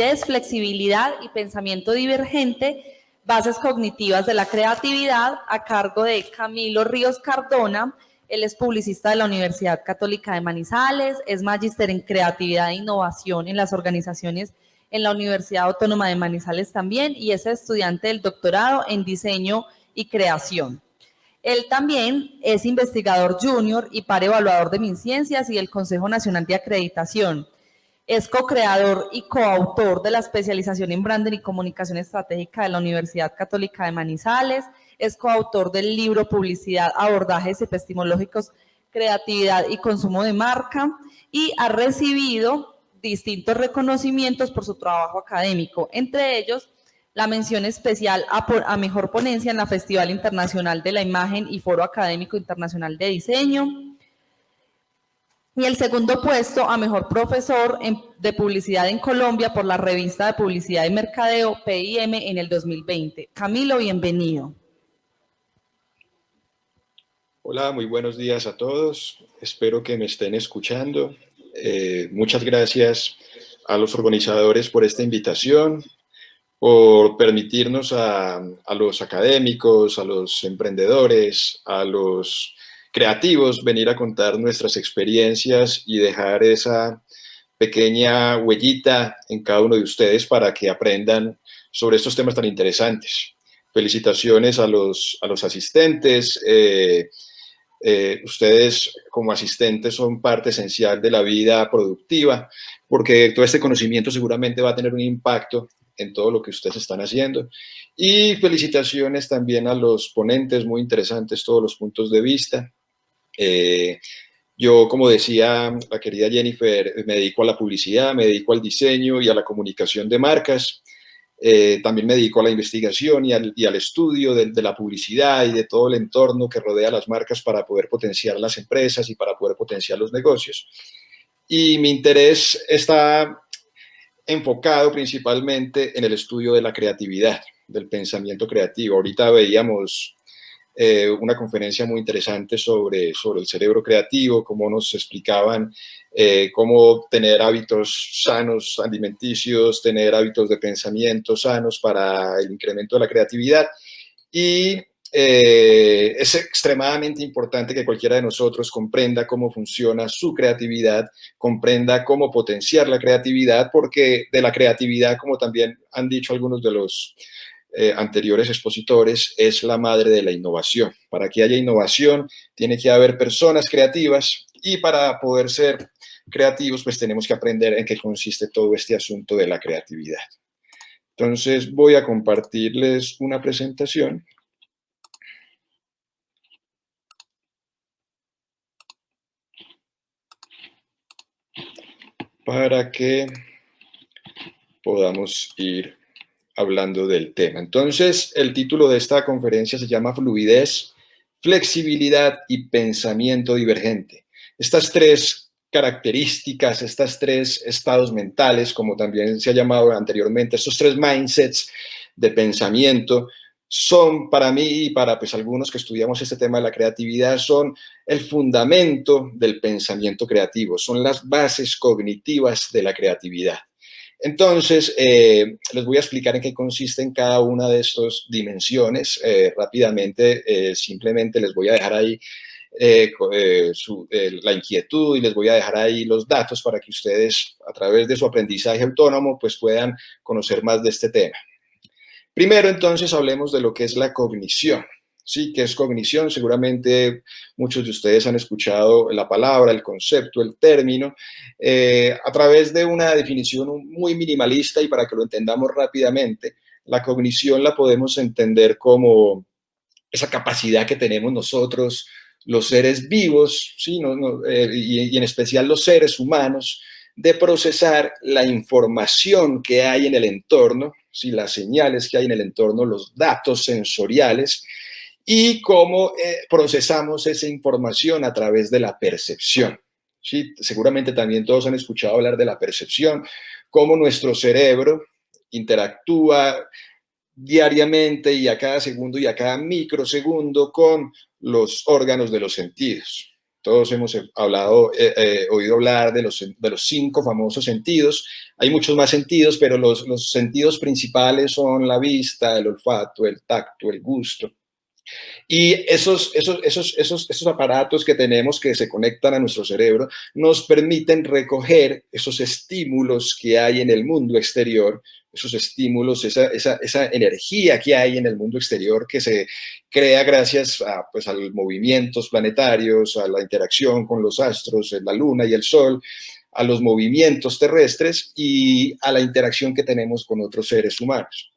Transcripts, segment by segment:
fluidez, flexibilidad y pensamiento divergente, bases cognitivas de la creatividad, a cargo de Camilo Ríos Cardona. Él es publicista de la Universidad Católica de Manizales, es magíster en creatividad e innovación en las organizaciones en la Universidad Autónoma de Manizales también, y es estudiante del doctorado en diseño y creación. Él también es investigador junior y par evaluador de MinCiencias y del Consejo Nacional de Acreditación. Es co-creador y coautor de la especialización en Branding y Comunicación Estratégica de la Universidad Católica de Manizales. Es coautor del libro Publicidad, Abordajes Epistemológicos, Creatividad y Consumo de Marca, y ha recibido distintos reconocimientos por su trabajo académico, entre ellos la mención especial a Mejor Ponencia en la Festival Internacional de la Imagen y Foro Académico Internacional de Diseño, y el segundo puesto a Mejor Profesor de Publicidad en Colombia por la Revista de Publicidad y Mercadeo, PIM, en el 2020. Camilo, bienvenido. Hola, muy buenos días a todos. Espero que me estén escuchando. Muchas gracias a los organizadores por esta invitación, por permitirnos a los académicos, a los emprendedores, a los creativos venir a contar nuestras experiencias y dejar esa pequeña huellita en cada uno de ustedes para que aprendan sobre estos temas tan interesantes. Felicitaciones a los asistentes. Ustedes como asistentes son parte esencial de la vida productiva, porque todo este conocimiento seguramente va a tener un impacto en todo lo que ustedes están haciendo. Y felicitaciones también a los ponentes, muy interesantes todos los puntos de vista. Yo, como decía la querida Jennifer, me dedico a la publicidad, me dedico al diseño y a la comunicación de marcas. También me dedico a la investigación y al estudio de la publicidad y de todo el entorno que rodea a las marcas para poder potenciar las empresas y para poder potenciar los negocios. Y mi interés está enfocado principalmente en el estudio de la creatividad, del pensamiento creativo. Ahorita veíamos una conferencia muy interesante sobre el cerebro creativo, cómo nos explicaban cómo tener hábitos sanos alimenticios, tener hábitos de pensamiento sanos para el incremento de la creatividad. Y es extremadamente importante que cualquiera de nosotros comprenda cómo funciona su creatividad, comprenda cómo potenciar la creatividad, porque de la creatividad, como también han dicho algunos de los anteriores expositores, es la madre de la innovación. Para que haya innovación, tiene que haber personas creativas, y para poder ser creativos, pues tenemos que aprender en qué consiste todo este asunto de la creatividad. Entonces, voy a compartirles una presentación. Para que podamos ir hablando del tema. Entonces, el título de esta conferencia se llama Fluidez, Flexibilidad y Pensamiento Divergente. Estas tres características, estos tres estados mentales, como también se ha llamado anteriormente, estos tres mindsets de pensamiento, son para mí y para pues algunos que estudiamos este tema de la creatividad, son el fundamento del pensamiento creativo, son las bases cognitivas de la creatividad. Entonces, les voy a explicar en qué consiste en cada una de estas dimensiones rápidamente. Simplemente les voy a dejar ahí la inquietud y les voy a dejar ahí los datos para que ustedes, a través de su aprendizaje autónomo, pues puedan conocer más de este tema. Primero, entonces, hablemos de lo que es la cognición. Sí, ¿qué es cognición? Seguramente muchos de ustedes han escuchado la palabra, el concepto, el término, a través de una definición muy minimalista, y para que lo entendamos rápidamente, la cognición la podemos entender como esa capacidad que tenemos nosotros, los seres vivos, ¿sí? Y en especial los seres humanos, de procesar la información que hay en el entorno, ¿sí? Las señales que hay en el entorno, los datos sensoriales, y cómo procesamos esa información a través de la percepción. ¿Sí? Seguramente también todos han escuchado hablar de la percepción, cómo nuestro cerebro interactúa diariamente y a cada segundo y a cada microsegundo con los órganos de los sentidos. todos hemos oído hablar de los 5 famosos sentidos. Hay muchos más sentidos, pero los sentidos principales son la vista, el olfato, el tacto, el gusto. Y esos aparatos que tenemos que se conectan a nuestro cerebro nos permiten recoger esos estímulos que hay en el mundo exterior, esos estímulos, esa energía que hay en el mundo exterior que se crea gracias a los movimientos planetarios, a la interacción con los astros, la luna y el sol, a los movimientos terrestres y a la interacción que tenemos con otros seres humanos.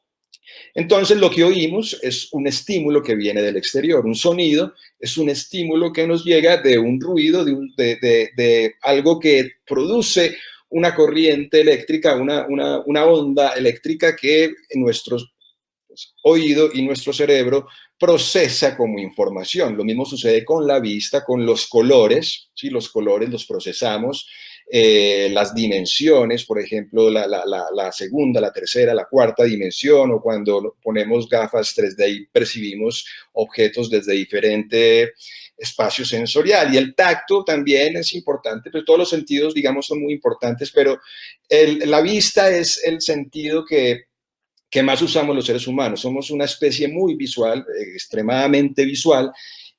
Entonces, lo que oímos es un estímulo que viene del exterior. Un sonido es un estímulo que nos llega de un ruido, de algo que produce una corriente eléctrica, una onda eléctrica que nuestro oído y nuestro cerebro procesa como información. Lo mismo sucede con la vista, con los colores, ¿sí? Los colores los procesamos. Las dimensiones, por ejemplo, la segunda, la tercera, la cuarta dimensión, o cuando ponemos gafas 3D y percibimos objetos desde diferente espacio sensorial. Y el tacto también es importante, pero todos los sentidos, digamos, son muy importantes, pero la vista es el sentido que más usamos los seres humanos. Somos una especie muy visual, extremadamente visual,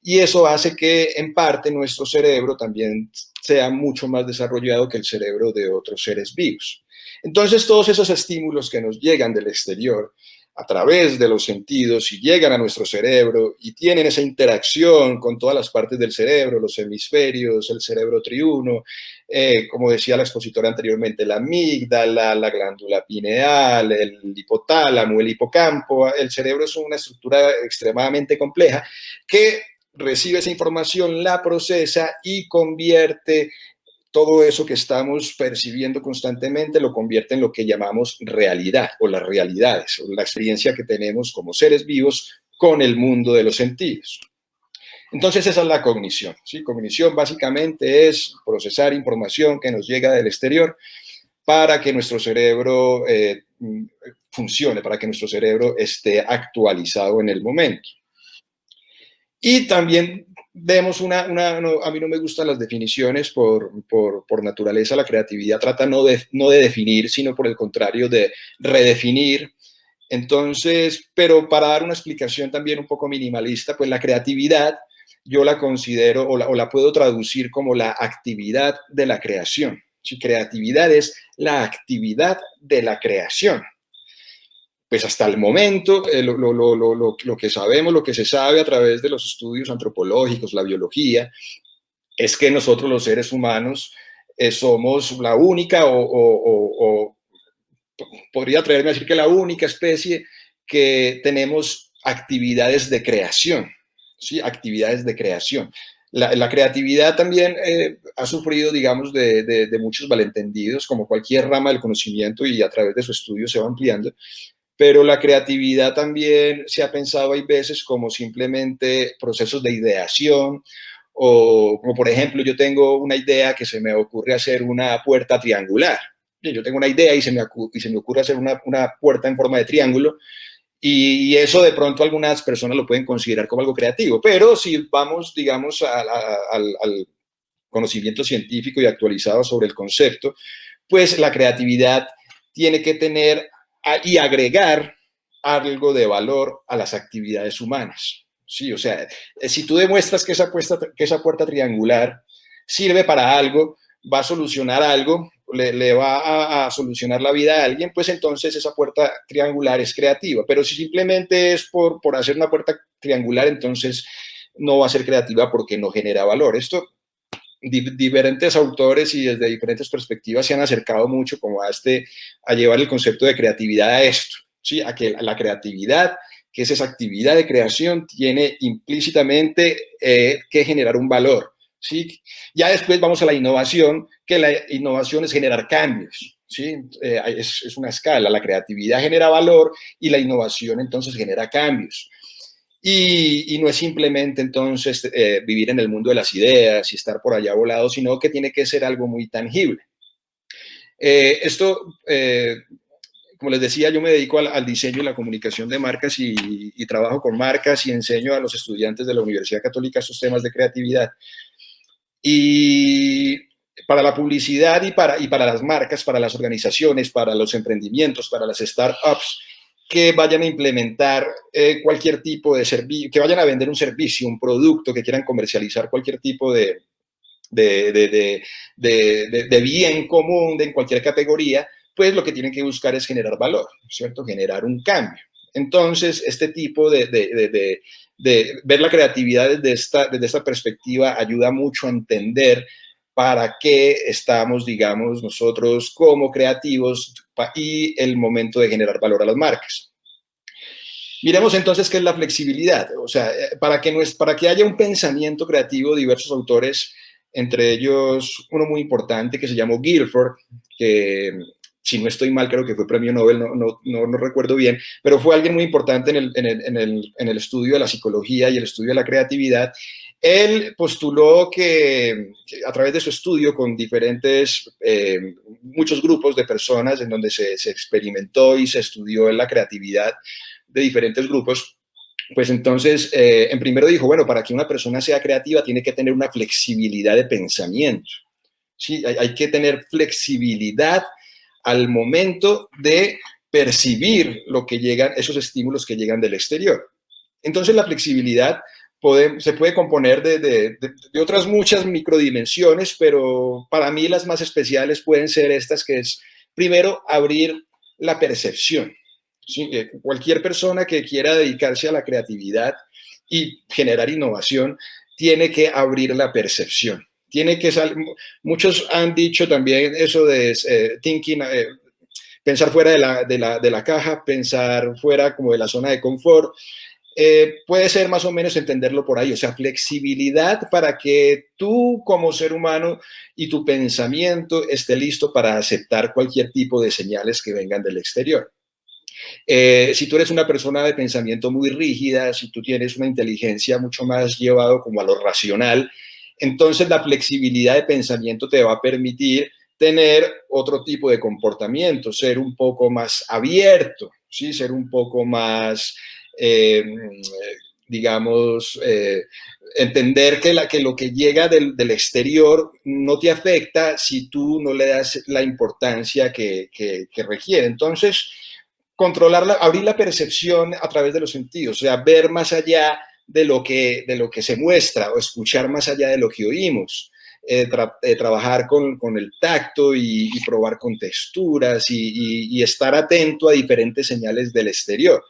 y eso hace que, en parte, nuestro cerebro también sea mucho más desarrollado que el cerebro de otros seres vivos. Entonces, todos esos estímulos que nos llegan del exterior a través de los sentidos y llegan a nuestro cerebro y tienen esa interacción con todas las partes del cerebro, los hemisferios, el cerebro triuno, como decía la expositora anteriormente, la amígdala, la glándula pineal, el hipotálamo, el hipocampo. El cerebro es una estructura extremadamente compleja que recibe esa información, la procesa y convierte todo eso que estamos percibiendo constantemente, lo convierte en lo que llamamos realidad, o las realidades, o la experiencia que tenemos como seres vivos con el mundo de los sentidos. Entonces, esa es la cognición, ¿sí? Cognición básicamente es procesar información que nos llega del exterior para que nuestro cerebro funcione, para que nuestro cerebro esté actualizado en el momento. Y también vemos a mí no me gustan las definiciones por naturaleza. La creatividad trata no de definir, sino por el contrario de redefinir. Entonces, pero para dar una explicación también un poco minimalista, pues la creatividad yo la considero o la puedo traducir como la actividad de la creación. Si creatividad es la actividad de la creación. Pues hasta el momento, lo que sabemos, lo que se sabe a través de los estudios antropológicos, la biología, es que nosotros los seres humanos somos la única o podría atreverme a decir que la única especie que tenemos actividades de creación, ¿sí? Actividades de creación. La creatividad también ha sufrido, digamos, de muchos malentendidos, como cualquier rama del conocimiento, y a través de su estudio se va ampliando. Pero la creatividad también se ha pensado, hay veces, como simplemente procesos de ideación, o como por ejemplo, yo tengo una idea que se me ocurre hacer una puerta triangular. Yo tengo una idea y se me ocurre hacer una puerta en forma de triángulo, y eso de pronto algunas personas lo pueden considerar como algo creativo. Pero si vamos, digamos, al conocimiento científico y actualizado sobre el concepto, pues la creatividad tiene que tener y agregar algo de valor a las actividades humanas. Sí, o sea, si tú demuestras que esa puerta triangular sirve para algo, va a solucionar algo, le va a solucionar la vida a alguien, pues entonces esa puerta triangular es creativa. Pero si simplemente es por hacer una puerta triangular, entonces no va a ser creativa porque no genera valor. Esto, diferentes autores y desde diferentes perspectivas se han acercado mucho como a llevar el concepto de creatividad a esto, ¿sí? A que la creatividad, que es esa actividad de creación, tiene implícitamente que generar un valor, ¿sí? Ya después vamos a la innovación, que la innovación es generar cambios, ¿sí? Es una escala. La creatividad genera valor y la innovación entonces genera cambios. Y no es simplemente entonces vivir en el mundo de las ideas y estar por allá volado, sino que tiene que ser algo muy tangible. Como les decía, yo me dedico al diseño y la comunicación de marcas y trabajo con marcas y enseño a los estudiantes de la Universidad Católica estos temas de creatividad. Y para la publicidad y para las marcas, para las organizaciones, para los emprendimientos, para las startups que vayan a implementar cualquier tipo de servicio, que vayan a vender un servicio, un producto, que quieran comercializar cualquier tipo de bien común en cualquier categoría, pues lo que tienen que buscar es generar valor, ¿cierto? Generar un cambio. Entonces, este tipo de ver la creatividad desde esta perspectiva ayuda mucho a entender para qué estamos, digamos, nosotros como creativos y el momento de generar valor a las marcas. Miremos entonces qué es la flexibilidad. O sea, para que haya un pensamiento creativo, diversos autores, entre ellos uno muy importante que se llamó Guilford, que si no estoy mal creo que fue premio Nobel, no recuerdo bien, pero fue alguien muy importante en el estudio de la psicología y el estudio de la creatividad. Él postuló que a través de su estudio con muchos grupos de personas en donde se experimentó y se estudió la creatividad de diferentes grupos, pues entonces, en primero dijo, bueno, para que una persona sea creativa tiene que tener una flexibilidad de pensamiento, ¿sí? Hay que tener flexibilidad al momento de percibir esos estímulos que llegan del exterior. Entonces, la flexibilidad se puede componer de otras muchas microdimensiones, pero para mí las más especiales pueden ser estas, que es, primero, abrir la percepción. ¿Sí? Cualquier persona que quiera dedicarse a la creatividad y generar innovación tiene que abrir la percepción. Muchos han dicho también eso de thinking, pensar fuera de la caja, pensar fuera como de la zona de confort. Puede ser más o menos entenderlo por ahí, o sea, flexibilidad para que tú como ser humano y tu pensamiento esté listo para aceptar cualquier tipo de señales que vengan del exterior. Si tú eres una persona de pensamiento muy rígida, si tú tienes una inteligencia mucho más llevado como a lo racional, entonces la flexibilidad de pensamiento te va a permitir tener otro tipo de comportamiento, ser un poco más abierto, ¿sí? Ser un poco más, digamos, entender que lo que llega del exterior no te afecta si tú no le das la importancia que requiere. Entonces, abrir la percepción a través de los sentidos, o sea, ver más allá de lo que se muestra o escuchar más allá de lo que oímos. Trabajar con el tacto y probar con texturas y estar atento a diferentes señales del exterior.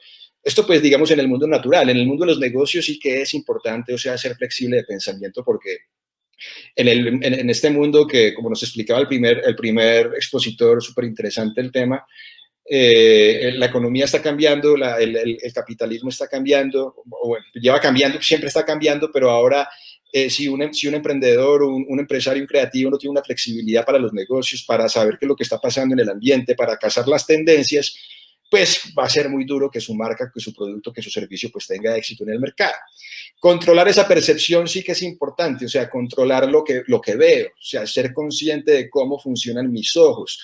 Esto, pues, digamos, en el mundo natural. En el mundo de los negocios sí que es importante, o sea, ser flexible de pensamiento, porque en este mundo que, como nos explicaba el primer expositor, súper interesante el tema, la economía está cambiando, el capitalismo está cambiando, bueno, lleva cambiando, siempre está cambiando, pero ahora si un emprendedor, un empresario, un creativo no tiene una flexibilidad para los negocios, para saber qué es lo que está pasando en el ambiente, para cazar las tendencias, pues va a ser muy duro que su marca, que su producto, que su servicio pues tenga éxito en el mercado. Controlar esa percepción sí que es importante, o sea, controlar lo que veo, o sea, ser consciente de cómo funcionan mis ojos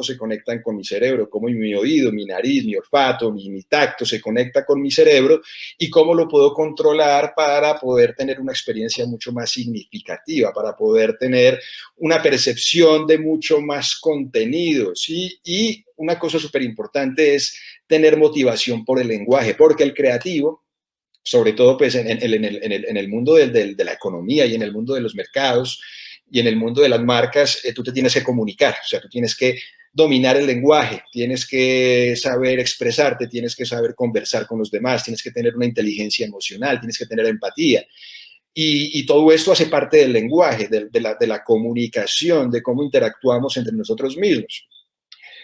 se conectan con mi cerebro, cómo mi oído, mi nariz, mi olfato, mi tacto se conecta con mi cerebro y cómo lo puedo controlar para poder tener una experiencia mucho más significativa, para poder tener una percepción de mucho más contenido, ¿sí? Y una cosa súper importante es tener motivación por el lenguaje, porque el creativo, sobre todo pues en el mundo de la economía y en el mundo de los mercados y en el mundo de las marcas, tú te tienes que comunicar, o sea, tú tienes que dominar el lenguaje, tienes que saber expresarte, tienes que saber conversar con los demás, tienes que tener una inteligencia emocional, tienes que tener empatía. Y todo esto hace parte del lenguaje, de la comunicación, de cómo interactuamos entre nosotros mismos.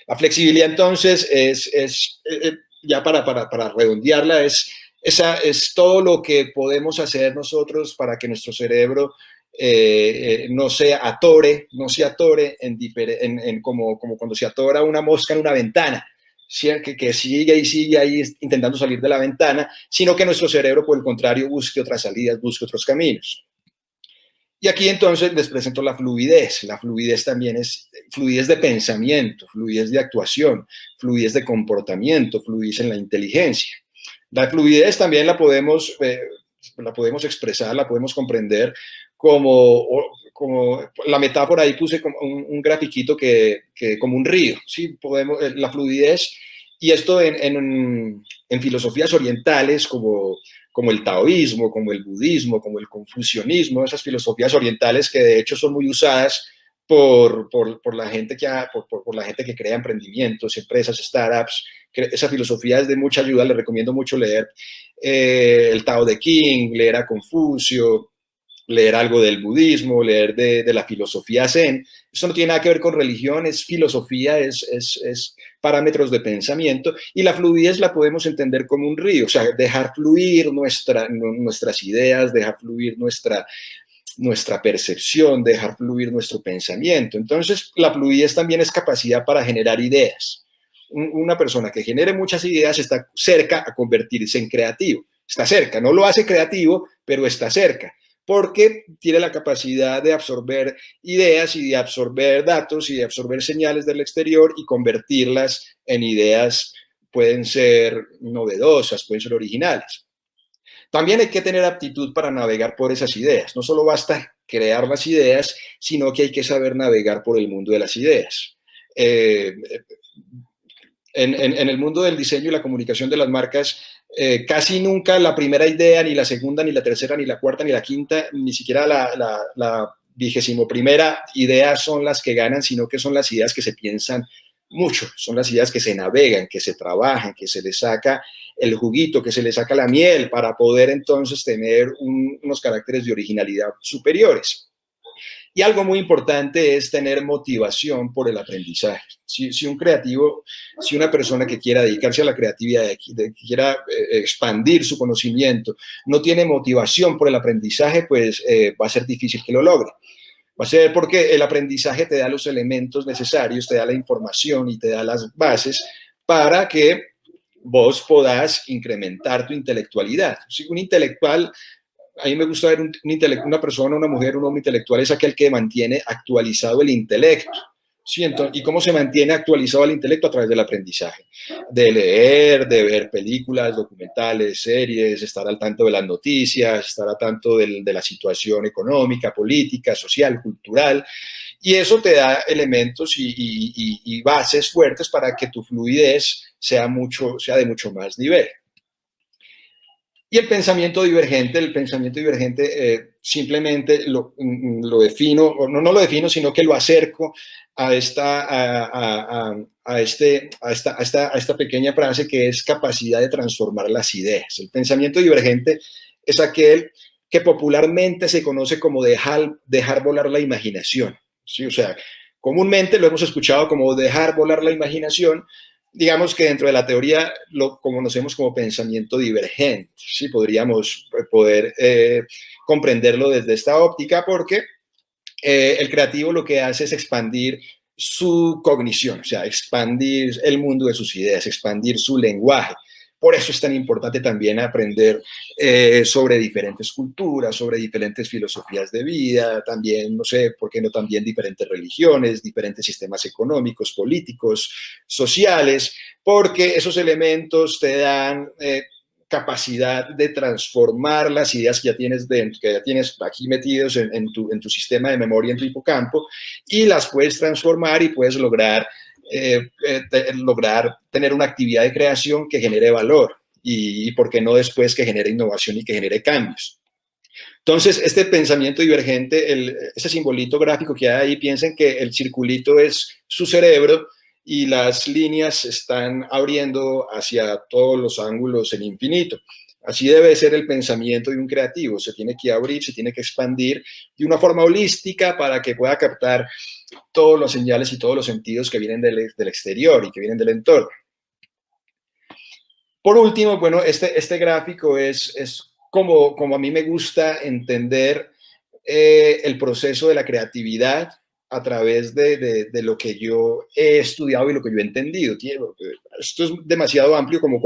La flexibilidad, entonces, ya para redondearla, es todo lo que podemos hacer nosotros para que nuestro cerebro no se atore como cuando se atora una mosca en una ventana, ¿sí? Que sigue y sigue ahí intentando salir de la ventana, sino que nuestro cerebro, por el contrario, busque otras salidas, busque otros caminos. Y aquí entonces les presento la fluidez. La fluidez también es fluidez de pensamiento, fluidez de actuación, fluidez de comportamiento, fluidez en la inteligencia. La fluidez también la podemos expresar, la podemos comprender como la metáfora ahí puse como un grafiquito que como un río, ¿sí? Podemos, la fluidez, y esto en filosofías orientales como el taoísmo, como el budismo, como el confucianismo, esas filosofías orientales que de hecho son muy usadas por la gente por la gente que crea emprendimientos, empresas, startups. Esa filosofía es de mucha ayuda, les recomiendo mucho leer el Tao de King, leer a Confucio, leer algo del budismo, leer de la filosofía zen. Eso no tiene nada que ver con religión, es filosofía, es parámetros de pensamiento, y la fluidez la podemos entender como un río, o sea, dejar fluir nuestras ideas, dejar fluir nuestra percepción, dejar fluir nuestro pensamiento. Entonces, la fluidez también es capacidad para generar ideas. Una persona que genere muchas ideas está cerca a convertirse en creativo. Está cerca, no lo hace creativo, pero está cerca, porque tiene la capacidad de absorber ideas y de absorber datos y de absorber señales del exterior y convertirlas en ideas. Pueden ser novedosas, pueden ser originales. También hay que tener aptitud para navegar por esas ideas. No solo basta crear las ideas, sino que hay que saber navegar por el mundo de las ideas. En el mundo del diseño y la comunicación de las marcas, casi nunca la primera idea, ni la segunda, ni la tercera, ni la cuarta, ni la quinta, ni siquiera la 21ª idea son las que ganan, sino que son las ideas que se piensan mucho, son las ideas que se navegan, que se trabajan, que se les saca el juguito, que se le saca la miel para poder entonces tener unos caracteres de originalidad superiores. Y algo muy importante es tener motivación por el aprendizaje. Si un creativo, si una persona que quiera dedicarse a la creatividad, que quiera expandir su conocimiento, no tiene motivación por el aprendizaje, pues va a ser difícil que lo logre. Va a ser porque el aprendizaje te da los elementos necesarios, te da la información y te da las bases para que vos podás incrementar tu intelectualidad. Si un intelectual, a mí me gusta ver una persona, una mujer, un hombre intelectual es aquel que mantiene actualizado el intelecto. ¿Sí? Entonces, ¿y cómo se mantiene actualizado el intelecto? A través del aprendizaje, de leer, de ver películas, documentales, series, estar al tanto de las noticias, estar al tanto de la situación económica, política, social, cultural, y eso te da elementos y bases fuertes para que tu fluidez sea de mucho más nivel. Y el pensamiento divergente simplemente lo defino, o no lo defino, sino que lo acerco a esta pequeña frase que es capacidad de transformar las ideas. El pensamiento divergente es aquel que popularmente se conoce como dejar volar la imaginación. ¿Sí? O sea, comúnmente lo hemos escuchado como dejar volar la imaginación. Digamos que dentro de la teoría lo conocemos como pensamiento divergente. ¿Sí? Podríamos poder comprenderlo desde esta óptica, porque el creativo lo que hace es expandir su cognición, o sea, expandir el mundo de sus ideas, expandir su lenguaje. Por eso es tan importante también aprender sobre diferentes culturas, sobre diferentes filosofías de vida, también, no sé, por qué no también diferentes religiones, diferentes sistemas económicos, políticos, sociales, porque esos elementos te dan capacidad de transformar las ideas que ya tienes aquí metidos en tu sistema de memoria, en tu hipocampo, y las puedes transformar y puedes lograr tener una actividad de creación que genere valor y por qué no después que genere innovación y que genere cambios. Entonces, este pensamiento divergente, ese simbolito gráfico que hay ahí, piensen que el circulito es su cerebro y las líneas están abriendo hacia todos los ángulos en infinito. Así debe ser el pensamiento de un creativo, se tiene que abrir, se tiene que expandir de una forma holística para que pueda captar todas las señales y todos los sentidos que vienen del exterior y que vienen del entorno. Por último, bueno, este gráfico es como a mí me gusta entender el proceso de la creatividad a través de lo que yo he estudiado y lo que yo he entendido. Esto es demasiado amplio como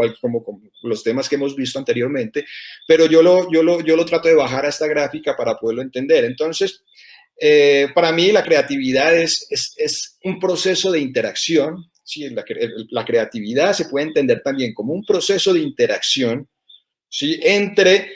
los temas que hemos visto anteriormente, pero yo lo trato de bajar a esta gráfica para poderlo entender. Entonces, para mí la creatividad es un proceso de interacción. ¿Sí? La creatividad se puede entender también como un proceso de interacción, ¿sí? Entre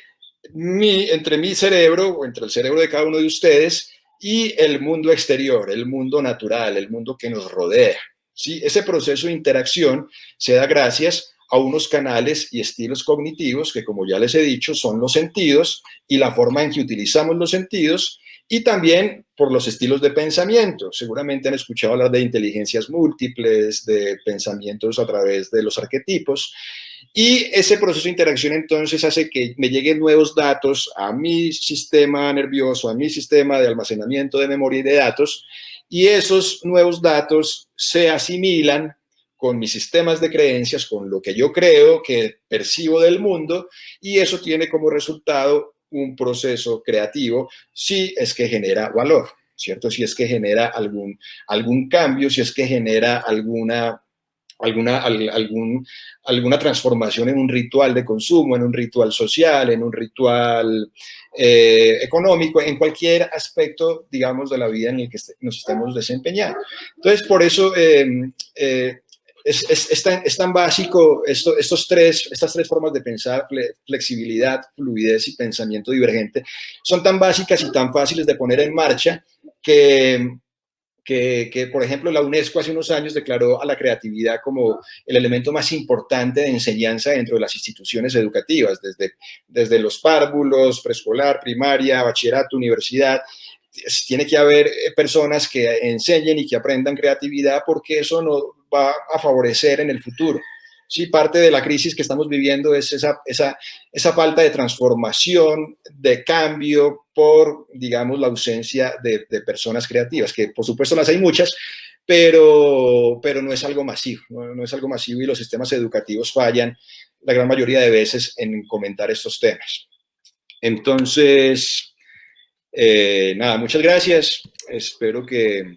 entre mi cerebro, o entre el cerebro de cada uno de ustedes, y el mundo exterior, el mundo natural, el mundo que nos rodea. ¿Sí? Ese proceso de interacción se da gracias a unos canales y estilos cognitivos que, como ya les he dicho, son los sentidos y la forma en que utilizamos los sentidos, y también por los estilos de pensamiento. Seguramente han escuchado hablar de inteligencias múltiples, de pensamientos a través de los arquetipos. Y ese proceso de interacción entonces hace que me lleguen nuevos datos a mi sistema nervioso, a mi sistema de almacenamiento de memoria y de datos, y esos nuevos datos se asimilan con mis sistemas de creencias, con lo que yo creo que percibo del mundo, y eso tiene como resultado un proceso creativo, si es que genera valor, ¿cierto? Si es que genera algún cambio, si es que genera alguna transformación en un ritual de consumo, en un ritual social, en un ritual económico, en cualquier aspecto, digamos, de la vida en el que nos estemos desempeñando. Entonces, por eso es tan básico estas tres formas de pensar, flexibilidad, fluidez y pensamiento divergente, son tan básicas y tan fáciles de poner en marcha que, por ejemplo, la UNESCO hace unos años declaró a la creatividad como el elemento más importante de enseñanza dentro de las instituciones educativas, desde los párvulos, preescolar, primaria, bachillerato, universidad. Tiene que haber personas que enseñen y que aprendan creatividad, porque eso nos va a favorecer en el futuro. Sí, parte de la crisis que estamos viviendo es esa falta de transformación, de cambio por, digamos, la ausencia de personas creativas, que por supuesto las hay muchas, pero no es algo masivo, no es algo masivo, y los sistemas educativos fallan la gran mayoría de veces en comentar estos temas. Entonces, nada, muchas gracias. Espero que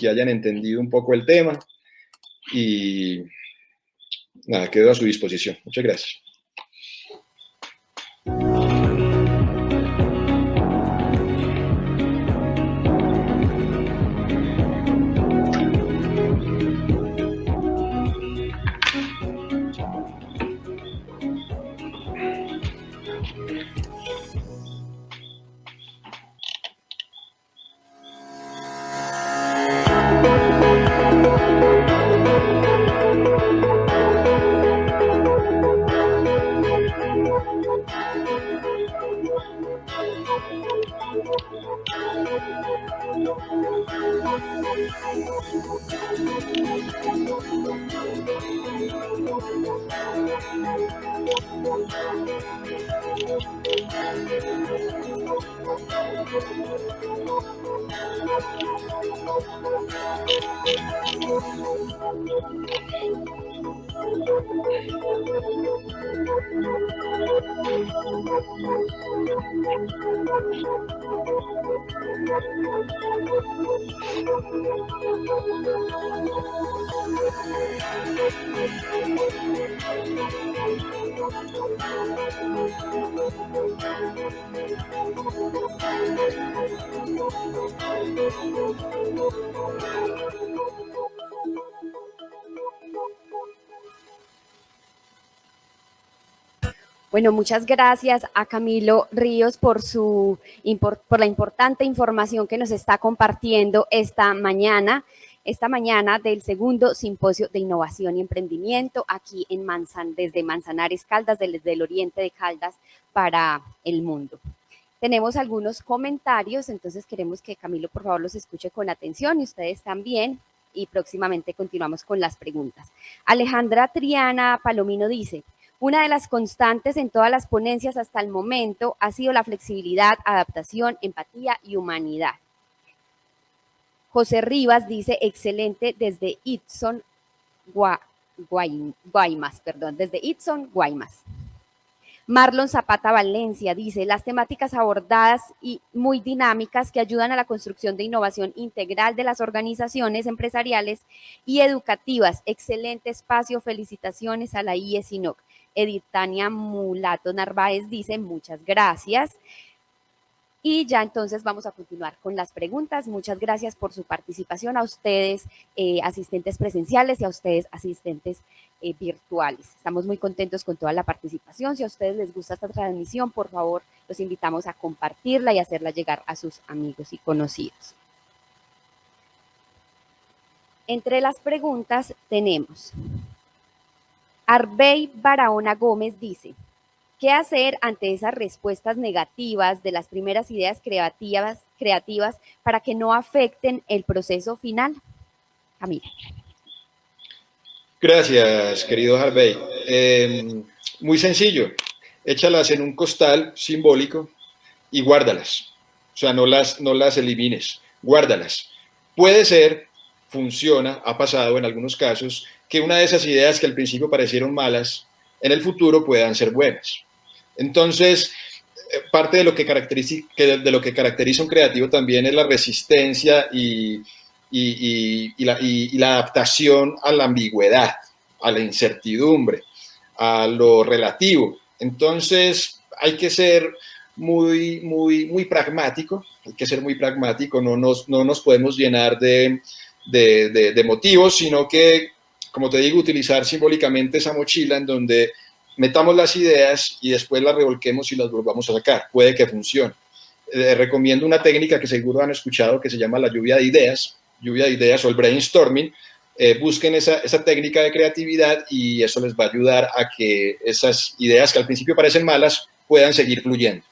hayan entendido un poco el tema y nada, quedo a su disposición. Muchas gracias. Bueno, muchas gracias a Camilo Ríos por la importante información que nos está compartiendo esta mañana del segundo simposio de innovación y emprendimiento aquí en desde Manzanares, Caldas, desde el oriente de Caldas para el mundo. Tenemos algunos comentarios, entonces queremos que Camilo por favor los escuche con atención y ustedes también, y próximamente continuamos con las preguntas. Alejandra Triana Palomino dice: una de las constantes en todas las ponencias hasta el momento ha sido la flexibilidad, adaptación, empatía y humanidad. José Rivas dice: excelente desde Itson, Guaymas. Marlon Zapata Valencia dice: las temáticas abordadas y muy dinámicas que ayudan a la construcción de innovación integral de las organizaciones empresariales y educativas. Excelente espacio, felicitaciones a la IESINOC. Edith Tania Mulato Narváez dice: muchas gracias. Y ya entonces vamos a continuar con las preguntas. Muchas gracias por su participación a ustedes, asistentes presenciales, y a ustedes, asistentes virtuales. Estamos muy contentos con toda la participación. Si a ustedes les gusta esta transmisión, por favor, los invitamos a compartirla y hacerla llegar a sus amigos y conocidos. Entre las preguntas tenemos, Arbey Barahona Gómez dice, ¿qué hacer ante esas respuestas negativas de las primeras ideas creativas para que no afecten el proceso final? Camila. Gracias, querido Harvey. Muy sencillo, échalas en un costal simbólico y guárdalas. O sea, no las elimines, guárdalas. Puede ser, funciona, ha pasado en algunos casos, que una de esas ideas que al principio parecieron malas, en el futuro puedan ser buenas. Entonces, parte de lo que caracteriza un creativo también es la resistencia y la adaptación a la ambigüedad, a la incertidumbre, a lo relativo. Entonces, hay que ser muy pragmático, no nos podemos llenar de motivos, sino que, como te digo, utilizar simbólicamente esa mochila en donde metamos las ideas y después las revolquemos y las volvamos a sacar. Puede que funcione. Recomiendo una técnica que seguro han escuchado que se llama la lluvia de ideas o el brainstorming. Busquen esa técnica de creatividad y eso les va a ayudar a que esas ideas que al principio parecen malas puedan seguir fluyendo.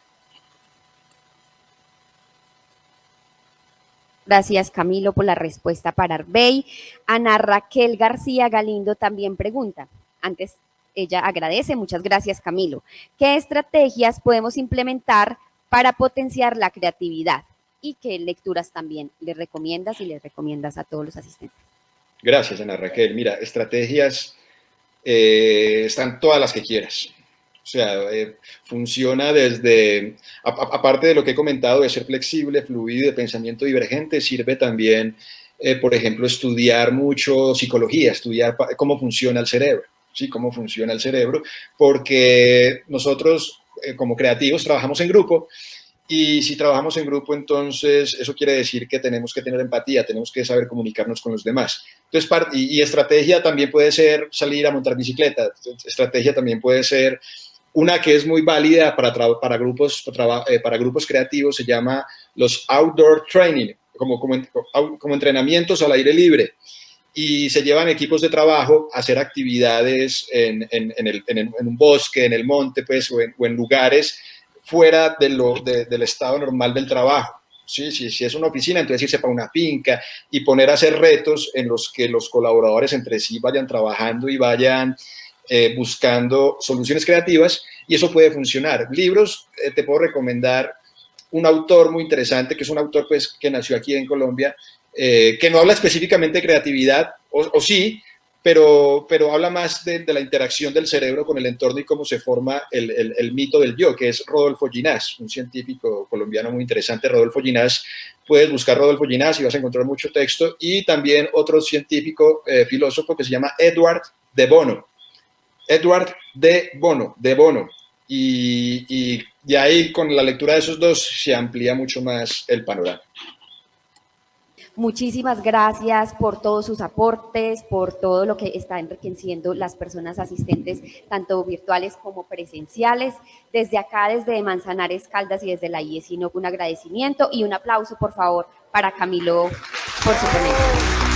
Gracias, Camilo, por la respuesta para Arbey. Ana Raquel García Galindo también pregunta, antes ella agradece, muchas gracias, Camilo, ¿qué estrategias podemos implementar para potenciar la creatividad? ¿Y qué lecturas también les recomiendas a todos los asistentes? Gracias, Ana Raquel. Mira, estrategias están todas las que quieras. O sea, funciona desde, aparte de lo que he comentado, de ser flexible, fluido, de pensamiento divergente, sirve también, por ejemplo, estudiar mucho psicología, estudiar cómo funciona el cerebro, ¿sí? Cómo funciona el cerebro, porque nosotros, como creativos, trabajamos en grupo. Y si trabajamos en grupo, entonces eso quiere decir que tenemos que tener empatía, tenemos que saber comunicarnos con los demás. Entonces, estrategia también puede ser salir a montar bicicleta, estrategia también puede ser una que es muy válida para grupos creativos, se llama los outdoor training, como entrenamientos al aire libre. Y se llevan equipos de trabajo a hacer actividades en un bosque, en el monte, pues, o en lugares fuera del estado normal del trabajo. ¿Sí? Si es una oficina, entonces irse para una finca y poner a hacer retos en los que los colaboradores entre sí vayan trabajando y vayan buscando soluciones creativas, y eso puede funcionar. Libros, te puedo recomendar un autor muy interesante, que es un autor pues, que nació aquí en Colombia, que no habla específicamente de creatividad, o sí, pero habla más de la interacción del cerebro con el entorno y cómo se forma el mito del yo, que es Rodolfo Ginás, un científico colombiano muy interesante. Rodolfo Ginás, puedes buscar Rodolfo Ginás y vas a encontrar mucho texto, y también otro científico, filósofo, que se llama Edward de Bono. Y ahí con la lectura de esos dos se amplía mucho más el panorama. Muchísimas gracias por todos sus aportes, por todo lo que está enriqueciendo las personas asistentes, tanto virtuales como presenciales. Desde acá, desde Manzanares, Caldas y desde la IES, un agradecimiento y un aplauso, por favor, para Camilo por su ponencia.